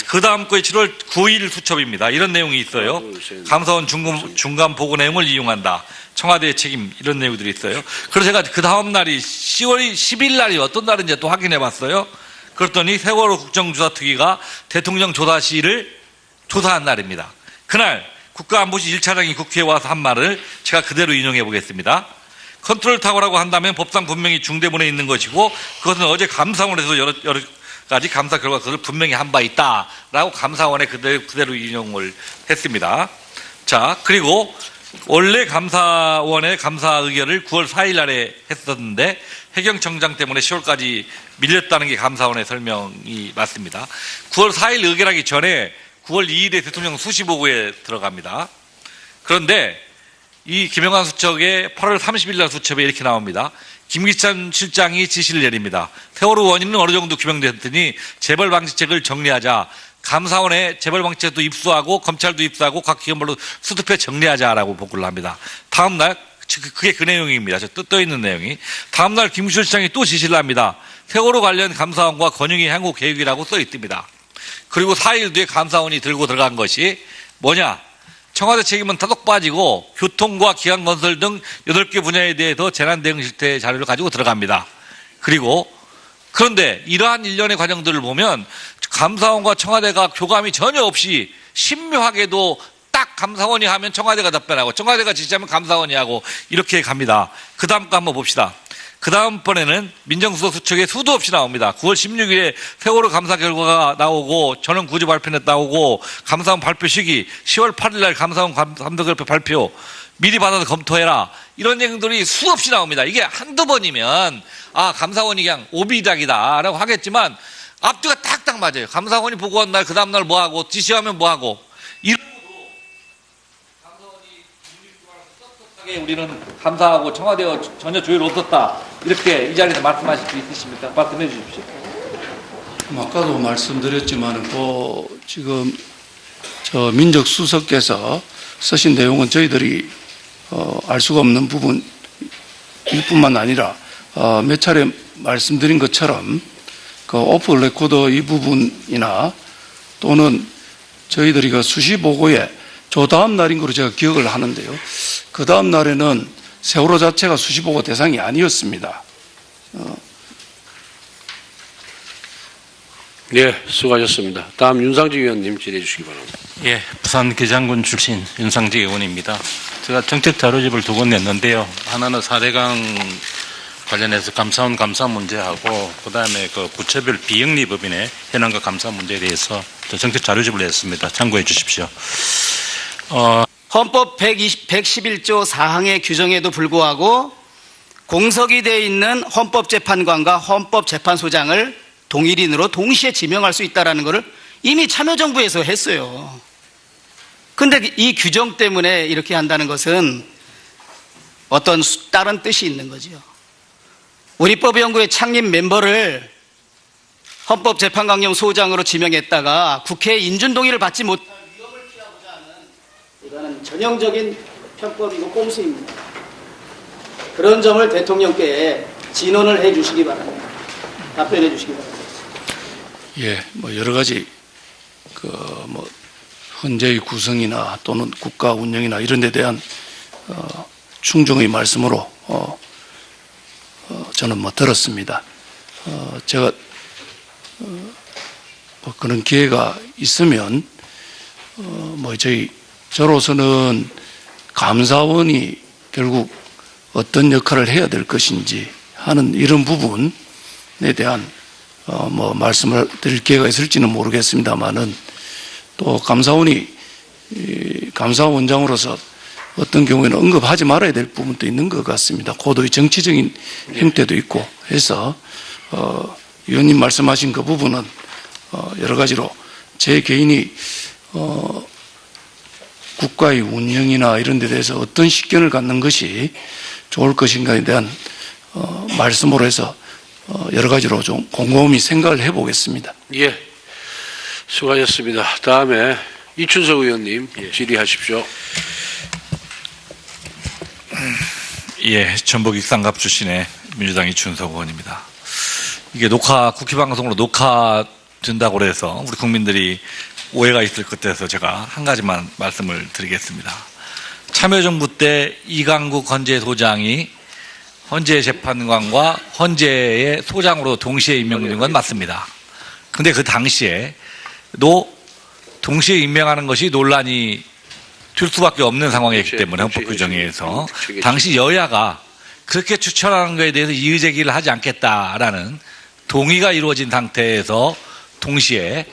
그 다음 거에 7월 9일 수첩입니다. 이런 내용이 있어요. 감사원 중간 보고 내용을 이용한다. 청와대의 책임, 이런 내용들이 있어요. 그래서 제가 그 다음 날이 10월 10일 날이 어떤 날인지 또 확인해 봤어요. 그랬더니 세월호 국정조사특위가 대통령 조사실을 조사한 날입니다. 그날 국가안보실 1차장이 국회에 와서 한 말을 제가 그대로 인용해 보겠습니다. 컨트롤 타워라고 한다면 법상 분명히 중대본에 있는 것이고, 그것은 어제 감사원에서 여러 가지 감사 결과 그것을 분명히 한 바 있다라고 감사원에 그대로 인용을 했습니다. 자, 그리고 원래 감사원의 감사 의결을 9월 4일 날에 했었는데 해경청장 때문에 10월까지 밀렸다는 게 감사원의 설명이 맞습니다. 9월 4일 의결하기 전에 9월 2일에 대통령 수시 보고에 들어갑니다. 그런데 이 김영환 수첩의 8월 30일 날 수첩에 이렇게 나옵니다. 김기찬 실장이 지시를 내립니다. 세월호 원인은 어느 정도 규명됐더니 재벌방지책을 정리하자. 감사원에 재벌방지책도 입수하고 검찰도 입수하고 각 기관별로 수습해 정리하자라고 보고를 합니다. 다음 날 그게 그 내용입니다. 저 떠 있는 내용이. 다음 날 김기춘 실장이 또 지시를 합니다. 세월호 관련 감사원과 권영희 향후 계획이라고 써 있습니다. 그리고 4일 뒤에 감사원이 들고 들어간 것이 뭐냐? 청와대 책임은 타독 빠지고 교통과 기관건설 등 8개 분야에 대해서 재난대응실태 자료를 가지고 들어갑니다. 그런데 이러한 일련의 과정들을 보면 감사원과 청와대가 교감이 전혀 없이 신묘하게도 딱 감사원이 하면 청와대가 답변하고 청와대가 지시하면 감사원이 하고 이렇게 갑니다. 그 다음 거 한번 봅시다. 그 다음번에는 민정수석 수첩에 수도 없이 나옵니다. 9월 16일에 세월호 감사 결과가 나오고 전원 구조 발표 나오고 감사원 발표 시기 10월 8일 날 감사원 감사결표 발표 미리 받아서 검토해라. 이런 내용들이 수없이 나옵니다. 이게 한두 번이면 감사원이 그냥 오비작이다라고 하겠지만 앞뒤가 딱딱 맞아요. 감사원이 보고한 날 그 다음 날 뭐하고 지시하면 뭐하고 우리는 감사하고 청와대와 전혀 조율 없었다. 이렇게 이 자리에서 말씀하실 수 있으십니까? 말씀해 주십시오. 아까도 말씀드렸지만 지금 저 민정수석께서 쓰신 내용은 저희들이 알 수가 없는 부분일 뿐만 아니라 몇 차례 말씀드린 것처럼 그 오프 레코더 이 부분이나 또는 저희들이 그 수시 보고에 저 다음 날인 거로 제가 기억을 하는데요. 그 다음 날에는 세월호 자체가 수시 보고 대상이 아니었습니다. 네, 수고하셨습니다. 다음 윤상직 의원님 질의해 주시기 바랍니다. 예, 부산 기장군 출신 윤상직 의원입니다. 제가 정책 자료집을 2권 냈는데요. 하나는 4대강 관련해서 감사원 감사 문제하고 그다음에 그 부처별 비영리 법인의 현황과 감사 문제에 대해서 정책 자료집을 냈습니다. 참고해 주십시오. 헌법 111조 4항의 규정에도 불구하고 공석이 되어 있는 헌법재판관과 헌법재판소장을 동일인으로 동시에 지명할 수 있다는 것을 이미 참여정부에서 했어요. 근데 이 규정 때문에 이렇게 한다는 것은 어떤 다른 뜻이 있는 거죠. 우리법연구회 창립 멤버를 헌법재판관령 소장으로 지명했다가 국회 인준 동의를 받지 못할 위험을 피하고자 하는 이거는 전형적인 편법이고 꼼수입니다. 그런 점을 대통령께 진언을 해 주시기 바랍니다. 답변해 주시기 바랍니다. 예, 뭐 여러 가지 뭐 헌재의 구성이나 또는 국가 운영이나 이런 데 대한 충정의 말씀으로 저는 뭐 들었습니다. 제가 뭐 그런 기회가 있으면 뭐 저로서는 감사원이 결국 어떤 역할을 해야 될 것인지 하는 이런 부분에 대한 뭐 말씀을 드릴 기회가 있을지는 모르겠습니다만은 또 감사원장으로서 어떤 경우에는 언급하지 말아야 될 부분도 있는 것 같습니다. 고도의 정치적인 행태도 있고 해서 의원님 말씀하신 그 부분은 여러 가지로 제 개인이 국가의 운영이나 이런 데 대해서 어떤 식견을 갖는 것이 좋을 것인가에 대한 말씀으로 해서 여러 가지로 좀 곰곰이 생각을 해보겠습니다. 예, 수고하셨습니다. 다음에 이춘석 의원님 질의하십시오. 예, 전북 익산갑 출신의 민주당 이춘석 의원입니다. 이게 국회 방송으로 녹화된다고 그래서 우리 국민들이 오해가 있을 것 같아서 제가 한 가지만 말씀을 드리겠습니다. 참여정부 때 이강국 헌재소장이 헌재재판관과 헌재의 소장으로 동시에 임명된 건 맞습니다. 근데 그 당시에도 동시에 임명하는 것이 논란이 될 수밖에 없는 상황이었기 때문에 헌법 규정에 의해서 당시 여야가 그렇게 추천하는 것에 대해서 이의제기를 하지 않겠다라는 동의가 이루어진 상태에서 동시에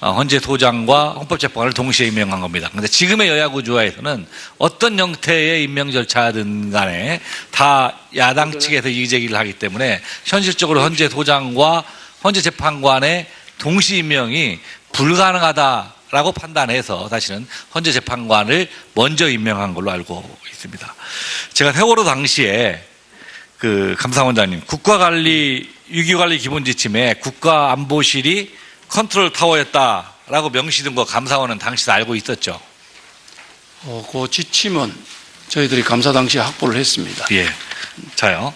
헌재소장과 헌법재판관을 동시에 임명한 겁니다. 그런데 지금의 여야 구조화에서는 어떤 형태의 임명 절차든 간에 다 야당 측에서 이의제기를 하기 때문에 현실적으로 헌재소장과 헌재재판관의 동시 임명이 불가능하다라고 판단해서 사실은 헌재재판관을 먼저 임명한 걸로 알고 있습니다. 제가 세월호 당시에 그 감사원장님 위기관리 기본지침에 국가안보실이 컨트롤 타워였다라고 명시된 거 감사원은 당시 알고 있었죠? 그 지침은 저희들이 감사 당시에 확보를 했습니다. 예. 자요.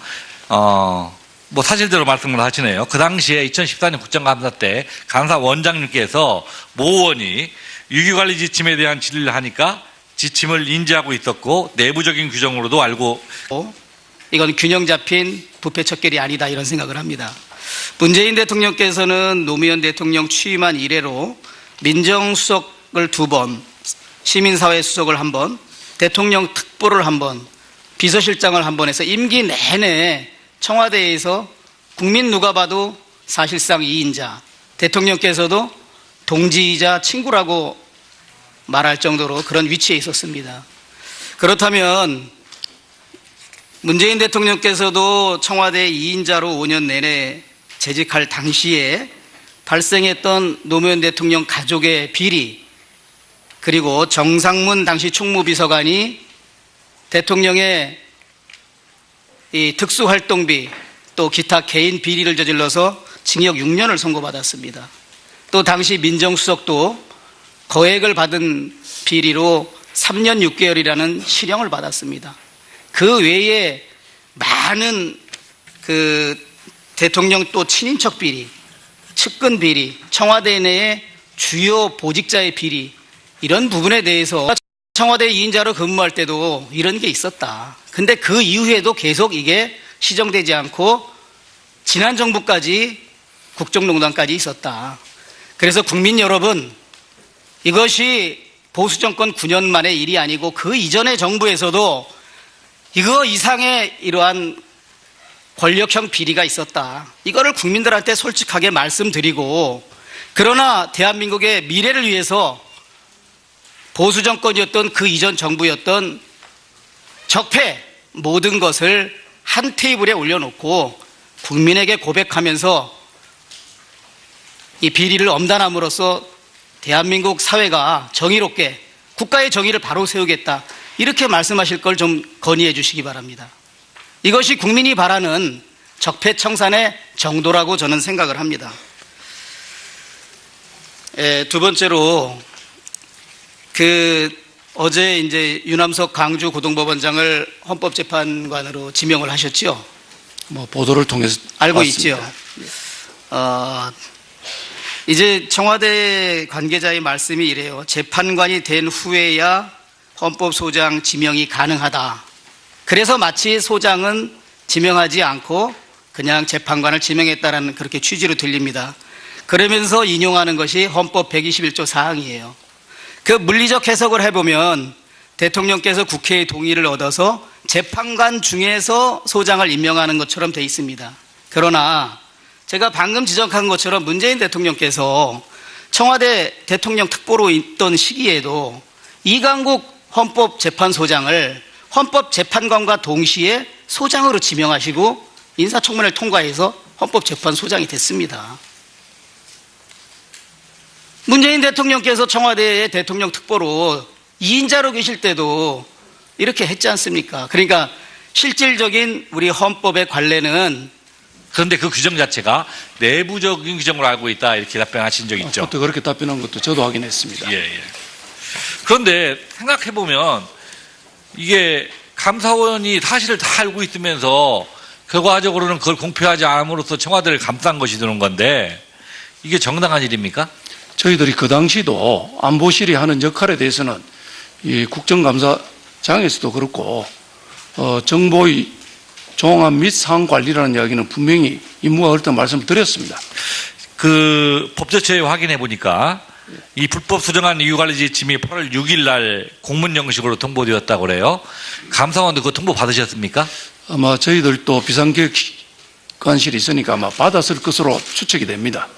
뭐 사실대로 말씀을 하시네요. 그 당시에 2014년 국정감사 때 감사원장님께서 모 의원이 위기관리 지침에 대한 질의를 하니까 지침을 인지하고 있었고 내부적인 규정으로도 알고 이건 균형 잡힌 부패 척결이 아니다 이런 생각을 합니다. 문재인 대통령께서는 노무현 대통령 취임한 이래로 민정수석을 2번, 시민사회 수석을 1번, 대통령 특보를 1번, 비서실장을 1번 해서 임기 내내 청와대에서 국민 누가 봐도 사실상 2인자, 대통령께서도 동지이자 친구라고 말할 정도로 그런 위치에 있었습니다. 그렇다면 문재인 대통령께서도 청와대 2인자로 5년 내내 재직할 당시에 발생했던 노무현 대통령 가족의 비리, 그리고 정상문 당시 총무비서관이 대통령의 이 특수활동비 또 기타 개인 비리를 저질러서 징역 6년을 선고받았습니다. 또 당시 민정수석도 거액을 받은 비리로 3년 6개월이라는 실형을 받았습니다. 그 외에 많은 대통령 또 친인척 비리, 측근 비리, 청와대 내의 주요 보직자의 비리, 이런 부분에 대해서 청와대 2인자로 근무할 때도 이런 게 있었다. 근데 그 이후에도 계속 이게 시정되지 않고 지난 정부까지 국정농단까지 있었다. 그래서 국민 여러분, 이것이 보수정권 9년 만의 일이 아니고 그 이전의 정부에서도 이거 이상의 이러한 권력형 비리가 있었다. 이거를 국민들한테 솔직하게 말씀드리고, 그러나 대한민국의 미래를 위해서 보수정권이었던 그 이전 정부였던 적폐 모든 것을 한 테이블에 올려놓고 국민에게 고백하면서 이 비리를 엄단함으로써 대한민국 사회가 정의롭게 국가의 정의를 바로 세우겠다, 이렇게 말씀하실 걸 좀 건의해 주시기 바랍니다. 이것이 국민이 바라는 적폐청산의 정도라고 저는 생각을 합니다. 두 번째로 어제 이제 유남석 강주 고등법원장을 헌법재판관으로 지명을 하셨죠? 뭐 보도를 통해서 알고 봤습니다. 있죠. 이제 청와대 관계자의 말씀이 이래요. 재판관이 된 후에야 헌법소장 지명이 가능하다. 그래서 마치 소장은 지명하지 않고 그냥 재판관을 지명했다라는 그렇게 취지로 들립니다. 그러면서 인용하는 것이 헌법 121조 사항이에요. 그 물리적 해석을 해보면 대통령께서 국회의 동의를 얻어서 재판관 중에서 소장을 임명하는 것처럼 돼 있습니다. 그러나 제가 방금 지적한 것처럼 문재인 대통령께서 청와대 대통령 특보로 있던 시기에도 이강국 헌법재판소장을 헌법재판관과 동시에 소장으로 지명하시고 인사청문회를 통과해서 헌법재판소장이 됐습니다. 문재인 대통령께서 청와대의 대통령 특보로 2인자로 계실 때도 이렇게 했지 않습니까? 그러니까 실질적인 우리 헌법의 관례는, 그런데 그 규정 자체가 내부적인 규정으로 알고 있다, 이렇게 답변하신 적 있죠? 그것도 그렇게 답변한 것도 저도 확인했습니다. 예. 그런데 생각해보면 이게 감사원이 사실을 다 알고 있으면서 결과적으로는 그걸 공표하지 않음으로써 청와대를 감싼 것이 되는 건데, 이게 정당한 일입니까? 저희들이 그 당시도 안보실이 하는 역할에 대해서는 이 국정감사장에서도 그렇고 정보의 종합 및 상황 관리라는 이야기는 분명히 임무가 그렇다는 말씀을 드렸습니다. 그 법제처에 확인해 보니까 이 불법 수정한 이유관리 지침이 8월 6일 날 공문 형식으로 통보되었다고 그래요. 감사원도 그 통보 받으셨습니까? 아마 저희들도 비상계획관실이 있으니까 아마 받았을 것으로 추측이 됩니다.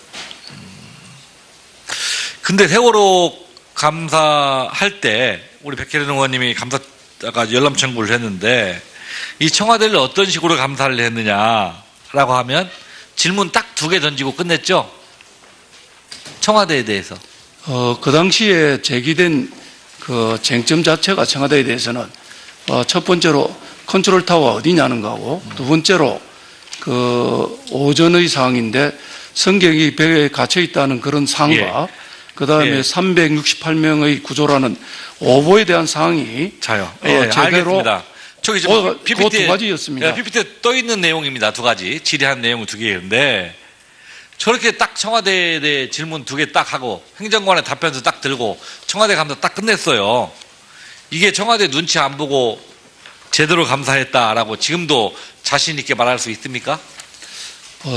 근데 세월호 감사할 때 우리 백혜련 의원님이 감사가 열람 청구를 했는데 이 청와대를 어떤 식으로 감사를 했느냐라고 하면 질문 딱 2개 던지고 끝냈죠? 청와대에 대해서. 그 당시에 제기된 그 쟁점 자체가 청와대에 대해서는 첫 번째로 컨트롤 타워가 어디냐는 거고, 두 번째로 그 오전의 사항인데 성경이 배에 갇혀 있다는 그런 사항과 그 다음에 368명의 구조라는 오보에 대한 사항이 자요. 제대로 알겠습니다. 저기 지금 그 PPT에, 두 가지였습니다. PPT에 떠 있는 내용입니다. 2가지. 질의한 내용 2개인데 저렇게 딱 청와대에 대해 질문 2개 딱 하고 행정관의 답변서 딱 들고 청와대 감사 딱 끝냈어요. 이게 청와대 눈치 안 보고 제대로 감사했다라고 지금도 자신 있게 말할 수 있습니까?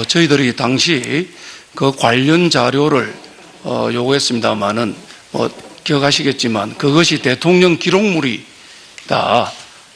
저희들이 당시 그 관련 자료를 요구했습니다만은 기억하시겠지만 그것이 대통령 기록물이다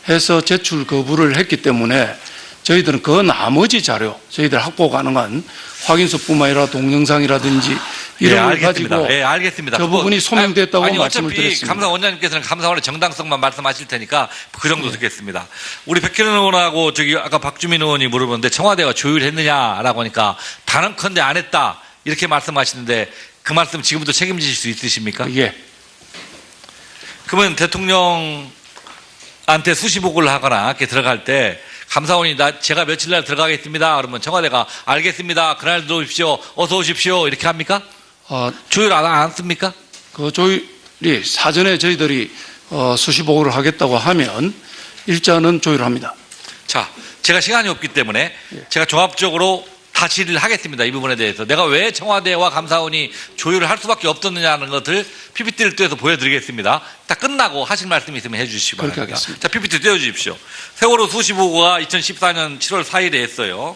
해서 제출 거부를 했기 때문에 저희들은 그 나머지 자료, 저희들 확보 가능한 확인서뿐만 아니라 동영상이라든지 이런 걸 가지고 알겠습니다. 그 부분이 소명됐다고 아니, 말씀을 어차피 드렸습니다. 감사원장님께서는 감사원의 정당성만 말씀하실 테니까 그 정도 듣겠습니다. 우리 백혜련 의원하고 저기 아까 박주민 의원이 물어보는데 청와대가 조율했느냐라고 하니까 단언컨대 안 했다 이렇게 말씀하시는데 그 말씀 지금부터 책임지실 수 있으십니까? 예. 그러면 대통령한테 수시보고를 하거나 이렇게 들어갈 때 감사원이 제가 며칠 날 들어가겠습니다. 그러면 청와대가 알겠습니다. 그날 들어오십시오. 어서 오십시오. 이렇게 합니까? 조율 안 씁니까? 그 조율이 사전에 저희들이 수시보고를 하겠다고 하면 일자는 조율합니다. 자, 제가 시간이 없기 때문에 제가 종합적으로 다 질의를 하겠습니다. 이 부분에 대해서. 내가 왜 청와대와 감사원이 조율을 할 수밖에 없었느냐는 것을 PPT를 떼서 보여드리겠습니다. 딱 끝나고 하실 말씀 있으면 해주시기 바랍니다. 그렇게 하겠습니다. 자, PPT 떼어주십시오. 세월호 수시보고가 2014년 7월 4일에 했어요.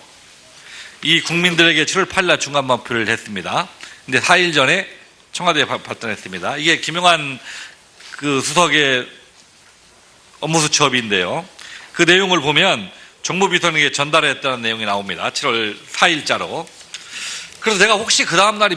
이 국민들에게 7월 8일 중간 발표를 했습니다. 근데 4일 전에 청와대에 발전했습니다. 이게 김용환 그 수석의 업무수첩인데요. 그 내용을 보면 정무비서에게 전달했다는 내용이 나옵니다. 7월 4일자로. 그래서 내가 혹시 그 다음날이